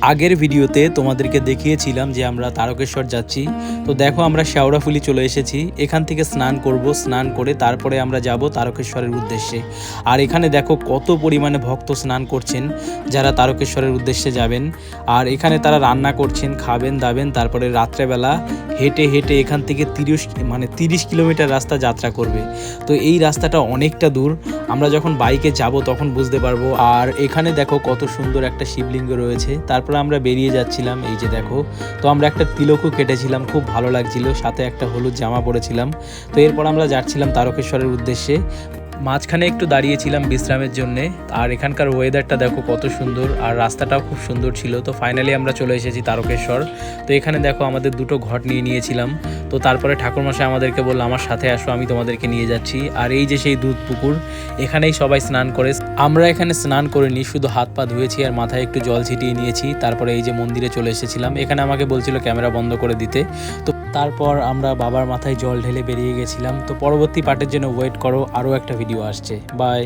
আগের ভিডিওতে তোমাদেরকে দেখিয়েছিলাম যে আমরা তারকেশ্বর যাচ্ছি। তো দেখো আমরা শেওড়াফুলি চলে এসেছি। এখান থেকে স্নান করব, স্নান করে তারপরে আমরা যাব তারকেশ্বরের উদ্দেশ্যে। আর এখানে দেখো কত পরিমাণে ভক্ত স্নান করছেন যারা তারকেশ্বরের উদ্দেশ্যে যাবেন। আর এখানে তারা রান্না করছেন, খাবেন দাবেন, তারপরে রাত্রেবেলা হেঁটে হেঁটে এখান থেকে 30 কিলোমিটার রাস্তা যাত্রা করবে। তো এই রাস্তাটা অনেকটা দূর, আমরা যখন বাইকে যাব তখন বুঝতে পারবো। আর এখানে দেখো কত সুন্দর একটা শিবলিঙ্গ রয়েছে। তারপর আমরা বেরিয়ে যাচ্ছিলাম, এই যে দেখো। তো আমরা একটা তিলকও কেটেছিলাম, খুব ভালো লাগছিল, সাথে একটা হলুদ জামা পরেছিলাম। তো এরপর আমরা যাচ্ছিলাম তারকেশ্বরের উদ্দেশ্যে। মাঝখানে একটু দাঁড়িয়েছিলাম বিশ্রামের জন্যে। আর এখানকার ওয়েদারটা দেখো কত সুন্দর, আর রাস্তাটাও খুব সুন্দর ছিল। তো ফাইনালি আমরা চলে এসেছি তারকেশ্বর। তো এখানে দেখো আমাদের দুটো ঘট নিয়ে নিয়েছিলাম। তো তারপরে ঠাকুরমশাই আমাদেরকে বললো আমার সাথে আসো, আমি তোমাদেরকে নিয়ে যাচ্ছি। আর এই যে সেই দুধ পুকুর, এখানেই সবাই স্নান করে। আমরা এখানে স্নান করিনি, শুধু হাত পা ধুয়েছি আর মাথায় একটু জল ছিটিয়ে নিয়েছি। তারপরে এই যে মন্দিরে চলে এসেছিলাম। এখানে আমাকে বলছিল ক্যামেরা বন্ধ করে দিতে। তো তারপর আমরা বাবার মাথায় জল ঢেলে বেরিয়ে গেছিলাম। তো পরবর্তী পার্টের জন্য ওয়েট করো, আরও একটা ভিডিও আসছে। বাই।